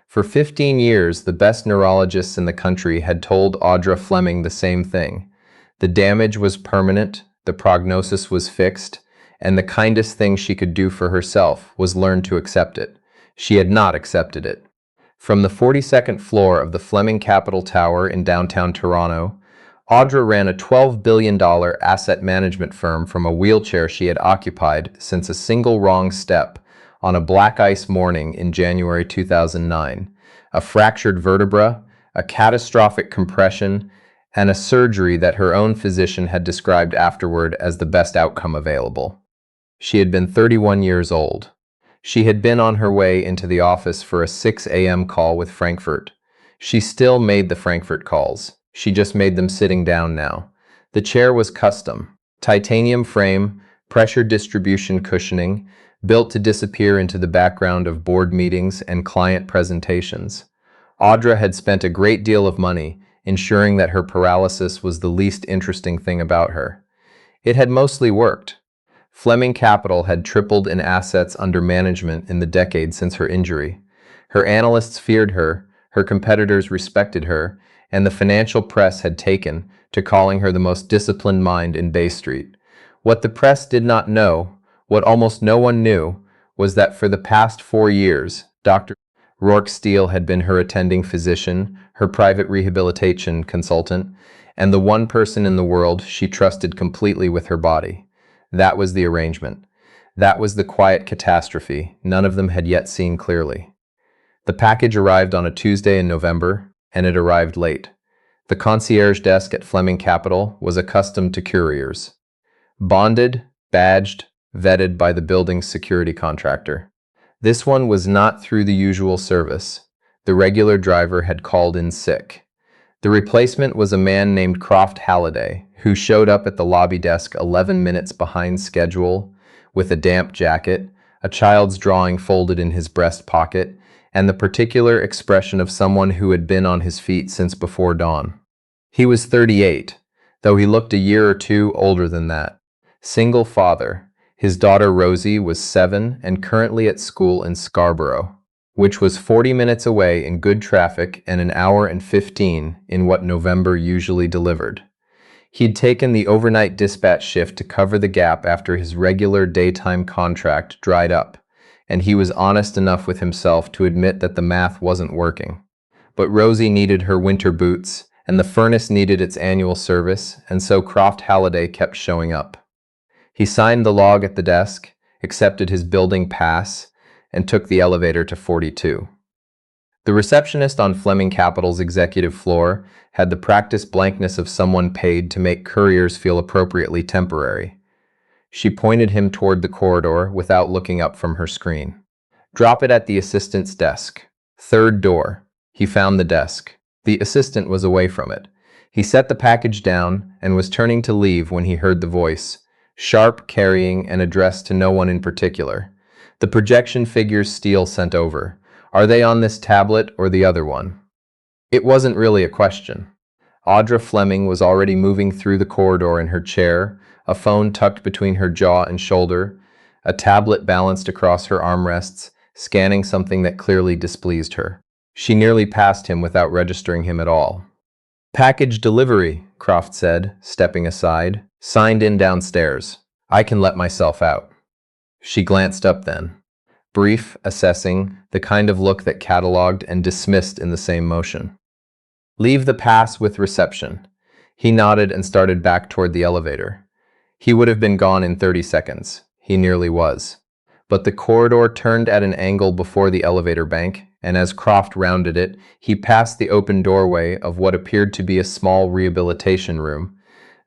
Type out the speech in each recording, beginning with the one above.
For 15 years, the best neurologists in the country had told Audra Flemming the same thing. The damage was permanent, the prognosis was fixed, and the kindest thing she could do for herself was learn to accept it. She had not accepted it. From the 42nd floor of the Fleming Capital Tower in downtown Toronto, Audra ran a $12 billion asset management firm from a wheelchair she had occupied since a single wrong step on a black ice morning in January 2009. A fractured vertebra, a catastrophic compression, and a surgery that her own physician had described afterward as the best outcome available. She had been 31 years old. She had been on her way into the office for a 6 a.m. call with Frankfurt. She still made the Frankfurt calls. She just made them sitting down now. The chair was custom. Titanium frame, pressure distribution cushioning, built to disappear into the background of board meetings and client presentations. Audra had spent a great deal of money ensuring that her paralysis was the least interesting thing about her. It had mostly worked. Fleming Capital had tripled in assets under management in the decade since her injury. Her analysts feared her, her competitors respected her, and the financial press had taken to calling her the most disciplined mind in Bay Street. What the press did not know, what almost no one knew, was that for the past 4 years, Dr. Rourke Steele had been her attending physician, her private rehabilitation consultant, and the one person in the world she trusted completely with her body. That was the arrangement. That was the quiet catastrophe none of them had yet seen clearly. The package arrived on a Tuesday in November, and it arrived late. The concierge desk at Fleming Capital was accustomed to couriers. Bonded, badged, vetted by the building's security contractor. This one was not through the usual service. The regular driver had called in sick. The replacement was a man named Croft Halliday, who showed up at the lobby desk 11 minutes behind schedule with a damp jacket, a child's drawing folded in his breast pocket, and the particular expression of someone who had been on his feet since before dawn. He was 38, though he looked a year or two older than that. Single father. His daughter Rosie was 7 and currently at school in Scarborough, which was 40 minutes away in good traffic and an hour and 15 in what November usually delivered. He'd taken the overnight dispatch shift to cover the gap after his regular daytime contract dried up, and he was honest enough with himself to admit that the math wasn't working. But Rosie needed her winter boots, and the furnace needed its annual service, and so Croft Halliday kept showing up. He signed the log at the desk, accepted his building pass, and took the elevator to 42. The receptionist on Fleming Capital's executive floor had the practiced blankness of someone paid to make couriers feel appropriately temporary. She pointed him toward the corridor without looking up from her screen. "Drop it at the assistant's desk. 3rd door." He found the desk. The assistant was away from it. He set the package down and was turning to leave when he heard the voice, sharp, carrying, and addressed to no one in particular. "The projection figures Steele sent over. Are they on this tablet or the other one?" It wasn't really a question. Audra Flemming was already moving through the corridor in her chair, a phone tucked between her jaw and shoulder, a tablet balanced across her armrests, scanning something that clearly displeased her. She nearly passed him without registering him at all. "Package delivery," Croft said, stepping aside. "Signed in downstairs. I can let myself out." She glanced up then. Brief, assessing, the kind of look that cataloged and dismissed in the same motion. "Leave the pass with reception." He nodded and started back toward the elevator. He would have been gone in 30 seconds. He nearly was. But the corridor turned at an angle before the elevator bank, and as Croft rounded it, he passed the open doorway of what appeared to be a small rehabilitation room,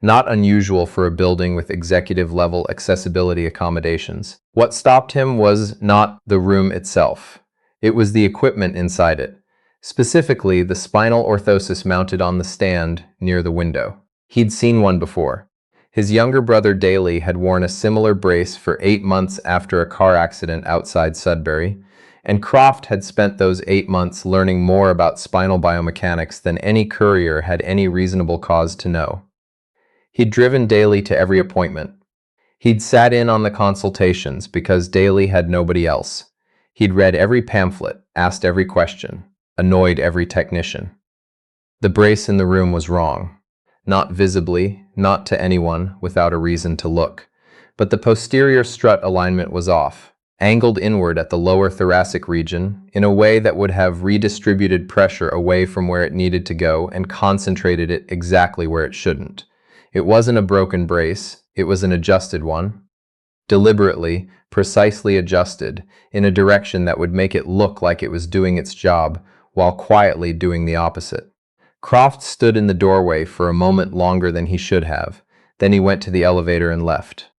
not unusual for a building with executive-level accessibility accommodations. What stopped him was not the room itself. It was the equipment inside it, specifically the spinal orthosis mounted on the stand near the window. He'd seen one before. His younger brother Daly had worn a similar brace for 8 months after a car accident outside Sudbury, and Croft had spent those 8 months learning more about spinal biomechanics than any courier had any reasonable cause to know. He'd driven Daly to every appointment. He'd sat in on the consultations because Daly had nobody else. He'd read every pamphlet, asked every question, annoyed every technician. The brace in the room was wrong. Not visibly, not to anyone without a reason to look. But the posterior strut alignment was off, angled inward at the lower thoracic region in a way that would have redistributed pressure away from where it needed to go and concentrated it exactly where it shouldn't. It wasn't a broken brace, it was an adjusted one. Deliberately, precisely adjusted in a direction that would make it look like it was doing its job while quietly doing the opposite. Croft stood in the doorway for a moment longer than he should have. Then he went to the elevator and left.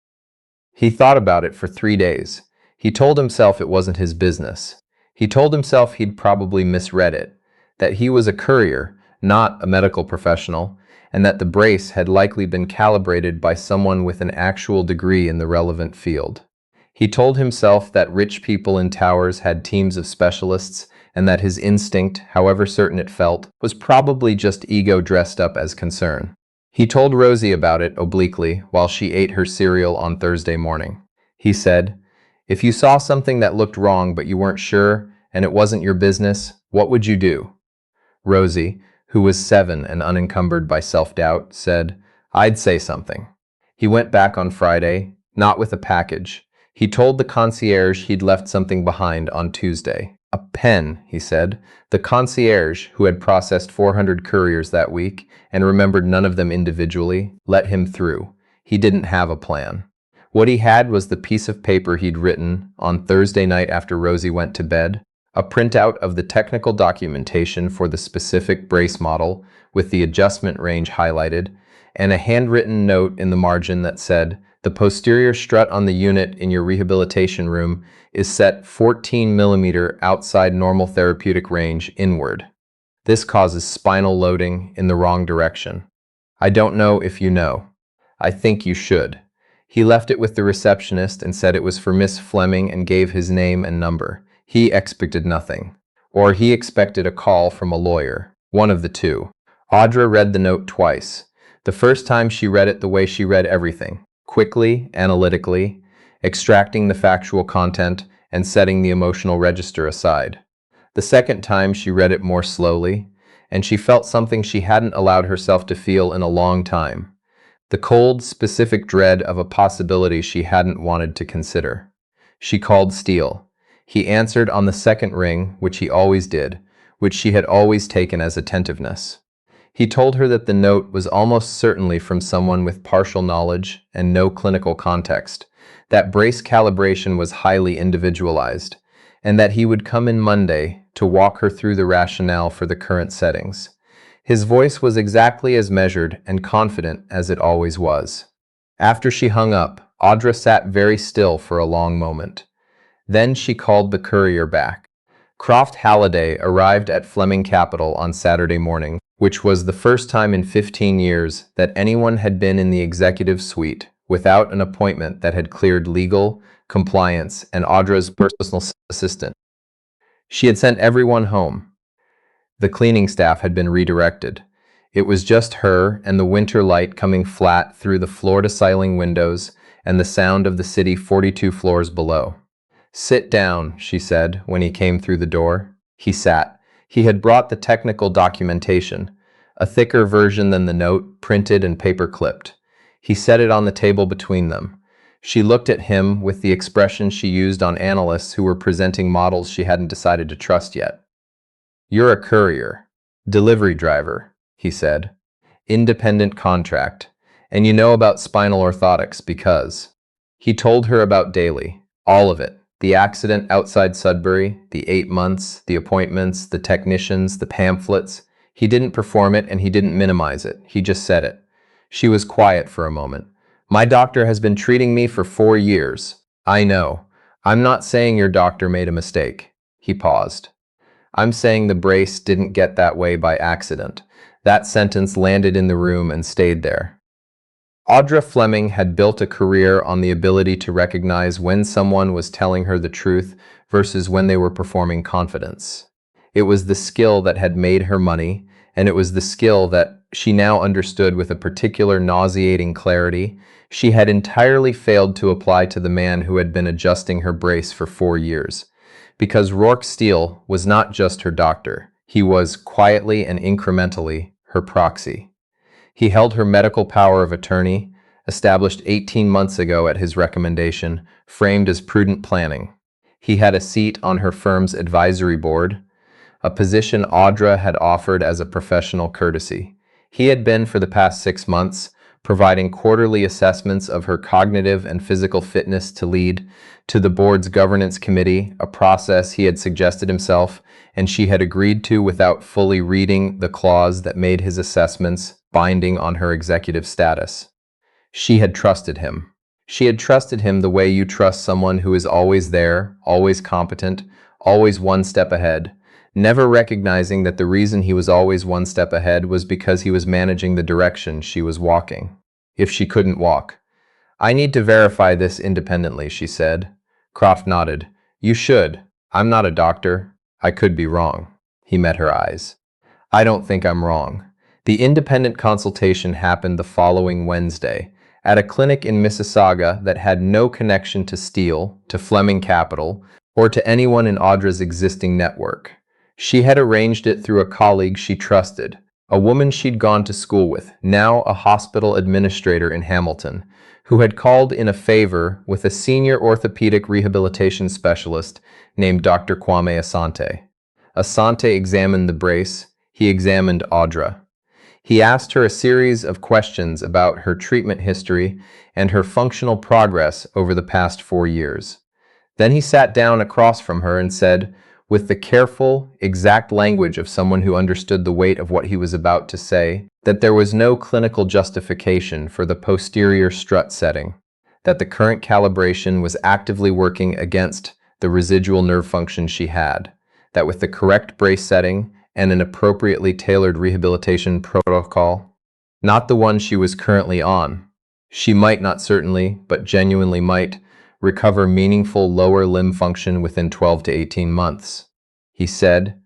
He thought about it for 3 days. He told himself it wasn't his business. He told himself he'd probably misread it, that he was a courier, not a medical professional, and that the brace had likely been calibrated by someone with an actual degree in the relevant field. He told himself that rich people in towers had teams of specialists and that his instinct, however certain it felt, was probably just ego dressed up as concern. He told Rosie about it obliquely while she ate her cereal on Thursday morning. He said, "If you saw something that looked wrong but you weren't sure and it wasn't your business, what would you do?" Rosie, who was 7 and unencumbered by self-doubt, said, "I'd say something." He went back on Friday, not with a package. He told the concierge he'd left something behind on Tuesday. A pen, he said. The concierge, who had processed 400 couriers that week and remembered none of them individually, let him through. He didn't have a plan. What he had was the piece of paper he'd written on Thursday night after Rosie went to bed, a printout of the technical documentation for the specific brace model with the adjustment range highlighted, and a handwritten note in the margin that said, "The posterior strut on the unit in your rehabilitation room is set 14 mm outside normal therapeutic range inward. This causes spinal loading in the wrong direction. I don't know if you know. I think you should." He left it with the receptionist and said it was for Miss Flemming and gave his name and number. He expected nothing. Or he expected a call from a lawyer. One of the two. Audra read the note twice. The first time she read it the way she read everything. Quickly, analytically, extracting the factual content and setting the emotional register aside. The second time she read it more slowly, and she felt something she hadn't allowed herself to feel in a long time. The cold, specific dread of a possibility she hadn't wanted to consider. She called Steele. He answered on the second ring, which he always did, which she had always taken as attentiveness. He told her that the note was almost certainly from someone with partial knowledge and no clinical context, that brace calibration was highly individualized, and that he would come in Monday to walk her through the rationale for the current settings. His voice was exactly as measured and confident as it always was. After she hung up, Audra sat very still for a long moment. Then she called the courier back. Croft Halliday arrived at Flemming Capital on Saturday morning, which was the first time in 15 years that anyone had been in the executive suite without an appointment that had cleared legal, compliance, and Audra's personal assistant. She had sent everyone home. The cleaning staff had been redirected. It was just her and the winter light coming flat through the floor-to-ceiling windows and the sound of the city 42 floors below. "Sit down," she said when he came through the door. He sat. He had brought the technical documentation, a thicker version than the note, printed and paper-clipped. He set it on the table between them. She looked at him with the expression she used on analysts who were presenting models she hadn't decided to trust yet. "You're a courier. Delivery driver," he said. "Independent contract. And you know about spinal orthotics because..." He told her about Daly. All of it. The accident outside Sudbury, the 8 months, the appointments, the technicians, the pamphlets. He didn't perform it and he didn't minimize it. He just said it. She was quiet for a moment. "My doctor has been treating me for 4 years. I know. I'm not saying your doctor made a mistake." He paused. "I'm saying the brace didn't get that way by accident." That sentence landed in the room and stayed there. Audra Flemming had built a career on the ability to recognize when someone was telling her the truth versus when they were performing confidence. It was the skill that had made her money, and it was the skill that she now understood with a particular nauseating clarity she had entirely failed to apply to the man who had been adjusting her brace for 4 years. because Rourke Steele was not just her doctor. He was, quietly and incrementally, her proxy. He held her medical power of attorney, established 18 months ago at his recommendation, framed as prudent planning. He had a seat on her firm's advisory board, a position Audra had offered as a professional courtesy. He had been, for the past 6 months, providing quarterly assessments of her cognitive and physical fitness to lead to the board's governance committee, a process he had suggested himself, and she had agreed to without fully reading the clause that made his assessments binding on her executive status. She had trusted him. She had trusted him the way you trust someone who is always there, always competent, always one step ahead, never recognizing that the reason he was always one step ahead was because he was managing the direction she was walking. If she couldn't walk. "I need to verify this independently," she said. Croft nodded. "You should. I'm not a doctor. I could be wrong." He met her eyes. "I don't think I'm wrong." The independent consultation happened the following Wednesday, at a clinic in Mississauga that had no connection to Steele, to Flemming Capital, or to anyone in Audra's existing network. She had arranged it through a colleague she trusted, a woman she'd gone to school with, now a hospital administrator in Hamilton, who had called in a favor with a senior orthopedic rehabilitation specialist named Dr. Kwame Asante. Asante examined the brace. He examined Audra. He asked her a series of questions about her treatment history and her functional progress over the past 4 years. Then he sat down across from her and said, with the careful, exact language of someone who understood the weight of what he was about to say, that there was no clinical justification for the posterior strut setting, that the current calibration was actively working against the residual nerve function she had, that with the correct brace setting and an appropriately tailored rehabilitation protocol, not the one she was currently on, she might, not certainly, but genuinely might, recover meaningful lower limb function within 12 to 18 months. He said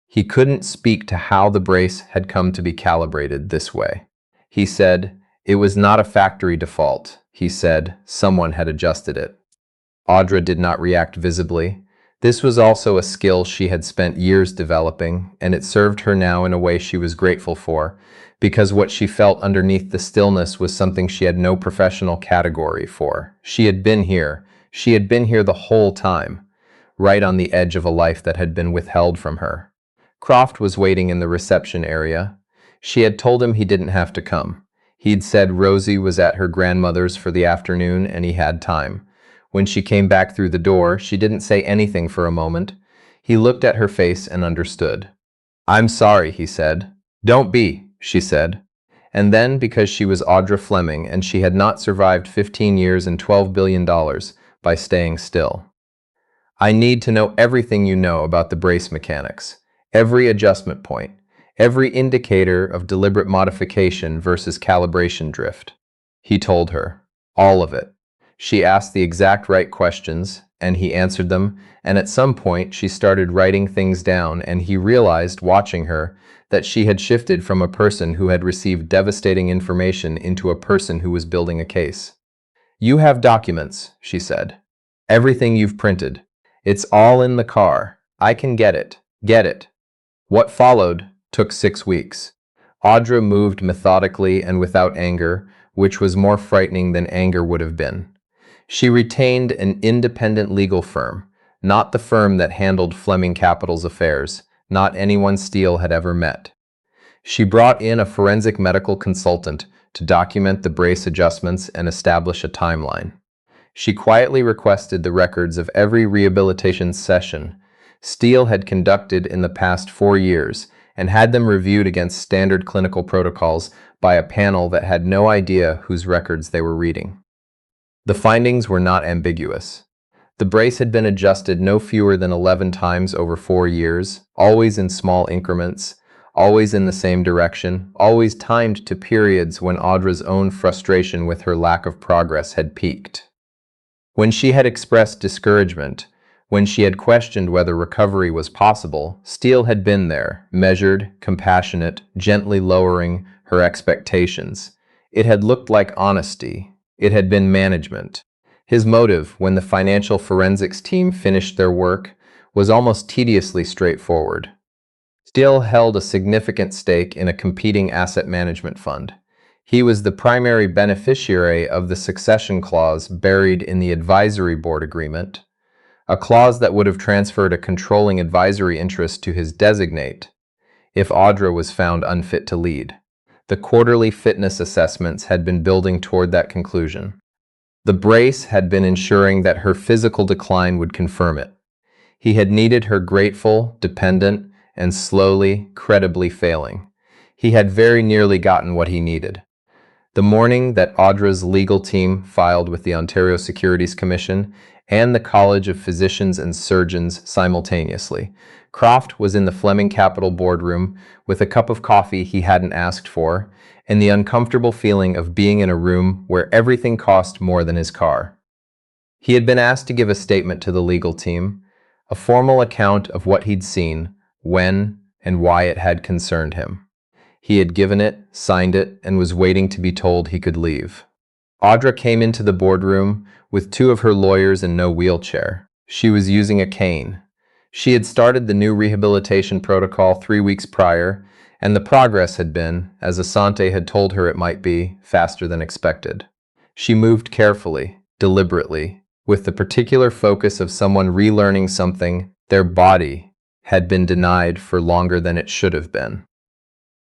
he couldn't speak to how the brace had come to be calibrated this way. He said it was not a factory default. He said someone had adjusted it. Audra did not react visibly. This was also a skill she had spent years developing, and it served her now in a way she was grateful for, because what she felt underneath the stillness was something she had no professional category for. She had been here. She had been here the whole time, right on the edge of a life that had been withheld from her. Croft was waiting in the reception area. She had told him he didn't have to come. He'd said Rosie was at her grandmother's for the afternoon and he had time. When she came back through the door, she didn't say anything for a moment. He looked at her face and understood. "I'm sorry," he said. "Don't be," she said. And then, because she was Audra Flemming and she had not survived 15 years and $12 billion by staying still. "I need to know everything you know about the brace mechanics, every adjustment point, every indicator of deliberate modification versus calibration drift." He told her. All of it. She asked the exact right questions, and he answered them, and at some point she started writing things down, and he realized, watching her, that she had shifted from a person who had received devastating information into a person who was building a case. "You have documents," she said. "Everything you've printed. It's all in the car. I can get it. Get it." What followed took 6 weeks. Audra moved methodically and without anger, which was more frightening than anger would have been. She retained an independent legal firm, not the firm that handled Flemming Capital's affairs, not anyone Steele had ever met. She brought in a forensic medical consultant to document the brace adjustments and establish a timeline. She quietly requested the records of every rehabilitation session Steele had conducted in the past 4 years and had them reviewed against standard clinical protocols by a panel that had no idea whose records they were reading. The findings were not ambiguous. The brace had been adjusted no fewer than 11 times over 4 years, always in small increments, always in the same direction, always timed to periods when Audra's own frustration with her lack of progress had peaked. When she had expressed discouragement, when she had questioned whether recovery was possible, Steele had been there, measured, compassionate, gently lowering her expectations. It had looked like honesty. It had been management. His motive, when the financial forensics team finished their work, was almost tediously straightforward. Steele held a significant stake in a competing asset management fund. He was the primary beneficiary of the succession clause buried in the advisory board agreement, a clause that would have transferred a controlling advisory interest to his designate if Audra was found unfit to lead. The quarterly fitness assessments had been building toward that conclusion. The brace had been ensuring that her physical decline would confirm it. He had needed her grateful, dependent, and slowly, credibly failing. He had very nearly gotten what he needed. The morning that Audra's legal team filed with the Ontario Securities Commission and the College of Physicians and Surgeons simultaneously, Croft was in the Flemming Capital boardroom with a cup of coffee he hadn't asked for and the uncomfortable feeling of being in a room where everything cost more than his car. He had been asked to give a statement to the legal team, a formal account of what he'd seen, when, and why it had concerned him. He had given it, signed it, and was waiting to be told he could leave. Audra came into the boardroom with two of her lawyers and no wheelchair. She was using a cane. She had started the new rehabilitation protocol 3 weeks prior, and the progress had been, as Asante had told her it might be, faster than expected. She moved carefully, deliberately, with the particular focus of someone relearning something their body had been denied for longer than it should have been.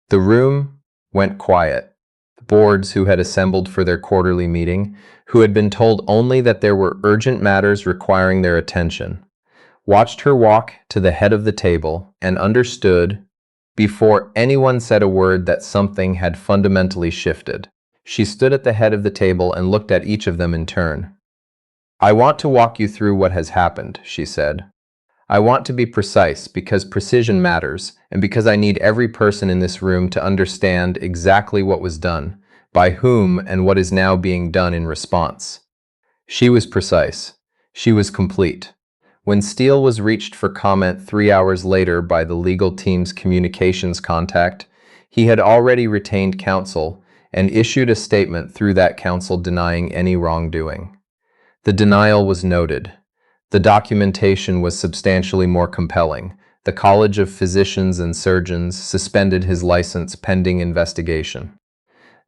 The room went quiet. The boards who had assembled for their quarterly meeting, who had been told only that there were urgent matters requiring their attention, watched her walk to the head of the table and understood, before anyone said a word, that something had fundamentally shifted. She stood at the head of the table and looked at each of them in turn. "I want to walk you through what has happened," she said. "I want to be precise because precision matters and because I need every person in this room to understand exactly what was done, by whom, and what is now being done in response." She was precise. She was complete. When Steele was reached for comment 3 hours later by the legal team's communications contact, he had already retained counsel and issued a statement through that counsel denying any wrongdoing. The denial was noted. The documentation was substantially more compelling. The College of Physicians and Surgeons suspended his license pending investigation.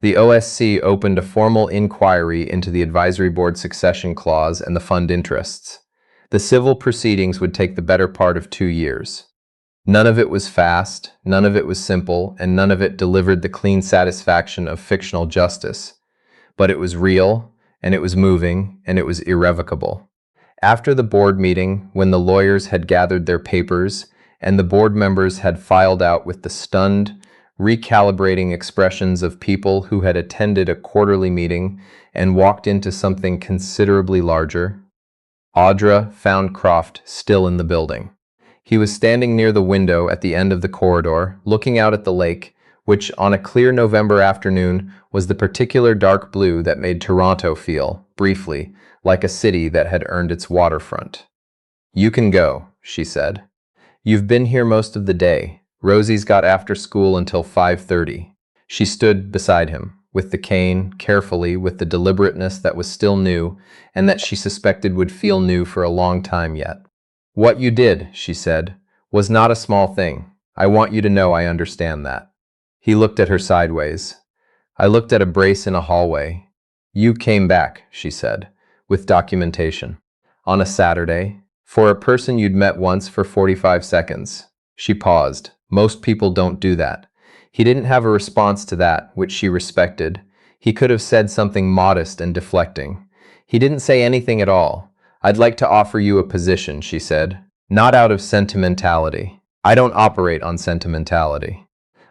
The OSC opened a formal inquiry into the advisory board succession clause and the fund interests. The civil proceedings would take the better part of 2 years. None of it was fast, none of it was simple, and none of it delivered the clean satisfaction of fictional justice. But it was real, and it was moving, and it was irrevocable. After the board meeting, when the lawyers had gathered their papers and the board members had filed out with the stunned, recalibrating expressions of people who had attended a quarterly meeting and walked into something considerably larger, Audra found Croft still in the building. He was standing near the window at the end of the corridor, looking out at the lake, which on a clear November afternoon was the particular dark blue that made Toronto feel, briefly, like a city that had earned its waterfront. "You can go," she said. "You've been here most of the day. Rosie's got after school until 5:30. She stood beside him, with the cane, carefully, with the deliberateness that was still new, and that she suspected would feel new for a long time yet. "What you did," she said, "was not a small thing. I want you to know I understand that." He looked at her sideways. "I looked at a brace in a hallway. You came back," she said, "with documentation. On a Saturday, for a person you'd met once for 45 seconds. She paused. "Most people don't do that." He didn't have a response to that, which she respected. He could have said something modest and deflecting. He didn't say anything at all. "I'd like to offer you a position," she said. "Not out of sentimentality. I don't operate on sentimentality.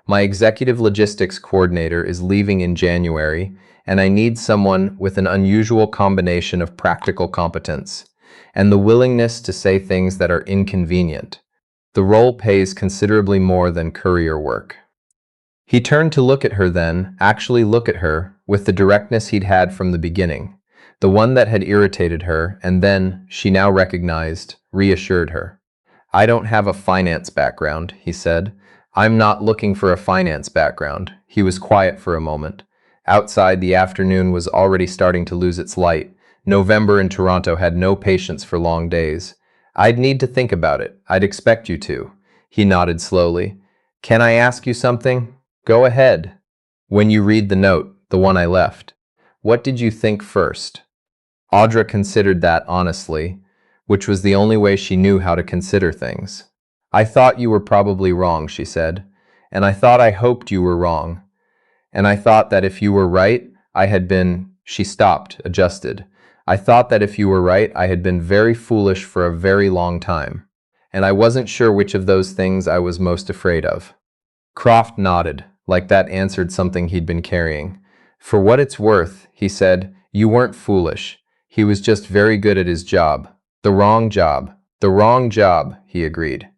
My executive logistics coordinator is leaving in January, and I need someone with an unusual combination of practical competence and the willingness to say things that are inconvenient. The role pays considerably more than courier work." He turned to look at her then, actually look at her, with the directness he'd had from the beginning, the one that had irritated her, and then, she now recognized, reassured her. "I don't have a finance background," he said. "I'm not looking for a finance background." He was quiet for a moment. Outside, the afternoon was already starting to lose its light. November in Toronto had no patience for long days. I'd need to think about it. I'd expect you to. He nodded slowly. Can I ask you something? Go ahead. When you read the note, the one I left, what did you think first? Audra considered that honestly, which was the only way she knew how to consider things. I thought you were probably wrong, she said, and I hoped you were wrong. And I thought that if you were right, I had been, she stopped, adjusted. I thought that if you were right, I had been very foolish for a very long time. And I wasn't sure which of those things I was most afraid of. Croft nodded, like that answered something he'd been carrying. For what it's worth, he said, you weren't foolish. He was just very good at his job. The wrong job. The wrong job, he agreed.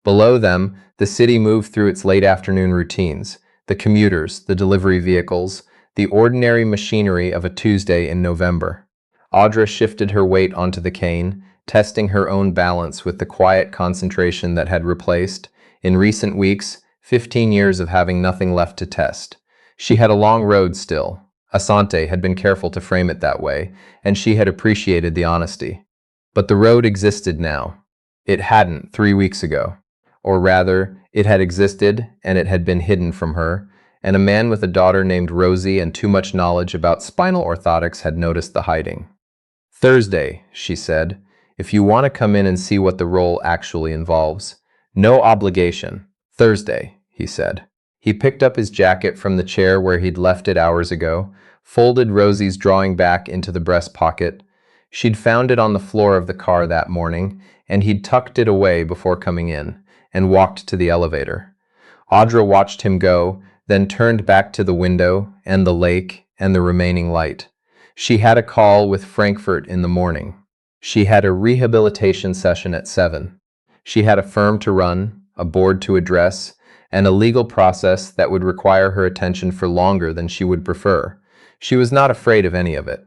Below them, the city moved through its late afternoon routines. The commuters, the delivery vehicles, the ordinary machinery of a Tuesday in November. Audra shifted her weight onto the cane, testing her own balance with the quiet concentration that had replaced, in recent weeks, 15 years of having nothing left to test. She had a long road still. Asante had been careful to frame it that way, and she had appreciated the honesty. But the road existed now. It hadn't 3 weeks ago. Or rather, it had existed, and it had been hidden from her, and a man with a daughter named Rosie and too much knowledge about spinal orthotics had noticed the hiding. Thursday, she said, if you want to come in and see what the role actually involves. No obligation. Thursday, he said. He picked up his jacket from the chair where he'd left it hours ago, folded Rosie's drawing back into the breast pocket. She'd found it on the floor of the car that morning, and he'd tucked it away before coming in, and walked to the elevator. Audra watched him go, then turned back to the window and the lake and the remaining light. She had a call with Frankfurt in the morning. She had a rehabilitation session at 7. She had a firm to run, a board to address, and a legal process that would require her attention for longer than she would prefer. She was not afraid of any of it.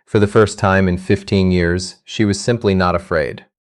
For the first time in 15 years, she was simply not afraid.